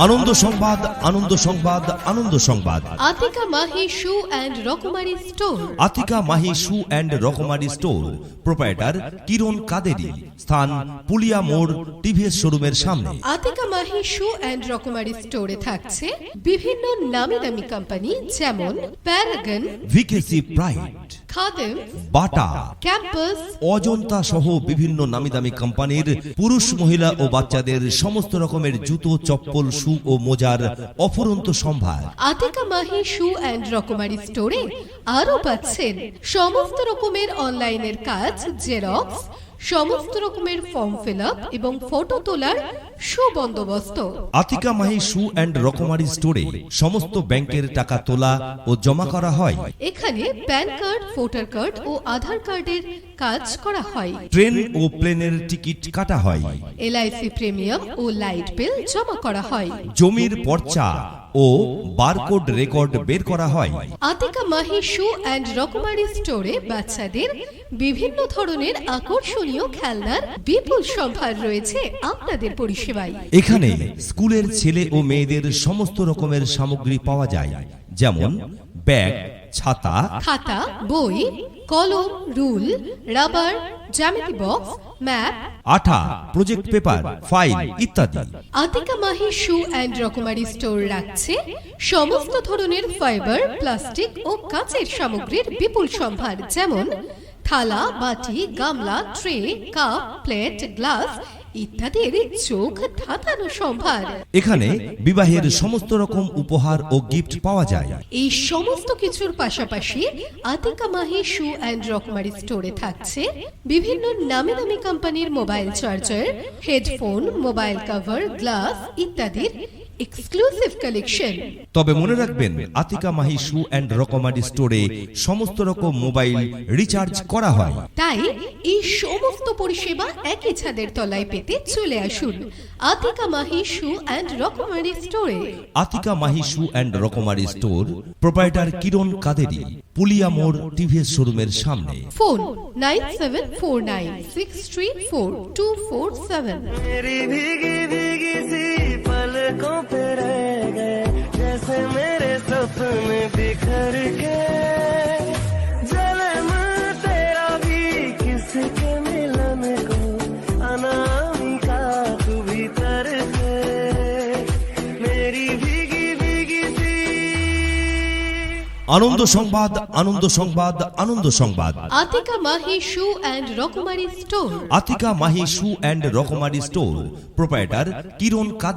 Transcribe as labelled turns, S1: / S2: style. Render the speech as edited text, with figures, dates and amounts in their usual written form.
S1: আনন্দ সংবাদ, আনন্দ সংবাদ, আনন্দ সংবাদ।
S2: আতিকা মাহি শু অ্যান্ড রকমারি store.
S1: Atika Mahi shoe and রকমারি স্টোর, প্রোপাইটার কিরণ কাদেরি, স্থান পুলিয়া মোড়, টিভিএস শোরুমের সামনে।
S2: আতিকা মাহি শু অ্যান্ড রকমারি স্টোরে থাকছে বিভিন্ন নামি দামি কোম্পানি যেমন প্যারাগন,
S1: ভিকেসি প্রাইড,
S2: খাদেম,
S1: বাটা,
S2: ক্যাম্পাস,
S1: অজন্তা সহ বিভিন্ন নামি দামি কোম্পানির পুরুষ, মহিলা ও বাচ্চাদের সমস্ত রকমের জুতো, চপ্পল, শু ও মোজার অফুরন্ত সম্ভার।
S2: আতিকা মাহি শু অ্যান্ড রকমারি স্টোরে আরো পাচ্ছেন সমস্ত রকমের অনলাইনের কাজ, জেরক্স, সমস্ত রকমের ফর্ম ফিল আপ এবং ফটো তোলার সুবন্দোবস্ত।
S1: আতিকা মাহি শু অ্যান্ড রকমারি স্টোরে সমস্ত ব্যাংকের টাকা তোলা ও জমা করা হয়।
S2: এখানে প্যান কার্ড, ভোটার কার্ড ও আধার কার্ডের কাজ করা হয়।
S1: ট্রেন ও প্লেনের টিকিট কাটা হয়।
S2: এলআইসি প্রিমিয়াম ও লাইট বিল জমা করা হয়।
S1: জমির পর্চা ও বারকোড রেকর্ড বের করা হয়।
S2: আতিকা মাহি শু অ্যান্ড রকমারি স্টোরে বাচ্চাদের বিভিন্ন ধরনের আকর্ষণীয় খেলনার বিপুল সম্ভার রয়েছে আপনাদের পরিষেবায়।
S1: এখানে স্কুলের ছেলে ও মেয়েদের সমস্ত রকমের সামগ্রী পাওয়া যায়, যেমন ব্যাগ, ছাতা,
S2: খাতা, বই, কলম, রুল, রাবার, জ্যামিতি বক্স, ম্যাপ,
S1: আঠা, প্রজেক্ট পেপার, ফাইল ইত্যাদি।
S2: আতিকা মাহি শু অ্যান্ড রকমারি স্টোর রাখছে সমস্ত ধরনের ফাইবার, প্লাস্টিক ও কাঁচের সামগ্রীর বিপুল সম্ভার, যেমন থালা, বাটি, গামলা, ট্রে, কাপ, প্লেট, গ্লাস ইত্যাদির চোখ ধাঁধানো সম্ভার।
S1: এখানে বিবাহের সমস্ত রকম উপহার ও গিফট পাওয়া যায়।
S2: এই সমস্ত কিছুর পাশাপাশি আতিকা মাহি শু অ্যান্ড রকমারি স্টোরে থাকছে বিভিন্ন নামি দামি কোম্পানির mobile charger, headphone, mobile cover, glass ইত্যাদির এক্সক্লুসিভ কালেকশন।
S1: তবে মনে রাখবেন, আতিকা মাহি শু অ্যান্ড রকমারি স্টোরে সমস্ত রকম মোবাইল রিচার্জ করা হয়।
S2: তাই এই সমস্ত পরিষেবা একই ছাদের তলায় পেতে চলে আসুন আতিকা মাহি শু অ্যান্ড রকমারি স্টোরে।
S1: আতিকা মাহি শু অ্যান্ড রকমারি স্টোর, প্রোপাইটার কিরণ কাদেরি, পুলিয়া মোড়, টিভিএস শোরুমের সামনে।
S2: ফোন 9749634247।
S3: मेरी भीगी भीगी सी पलकों पे रह गए जैसे मेरे सपने बिखर के। जन्म तेरा भी किसके मिलन को अनामिका तू भीतर है मेरी भीगी भीगी सी।
S1: আনন্দ সংবাদ, আনন্দ সংবাদ, আনন্দ সংবাদ।
S2: আতিকা মাহি শু অ্যান্ড রকমারি store.
S1: Atika Mahi shoe and রকমারি স্টোর, প্রোপাইটার কিরণ কাদেরি।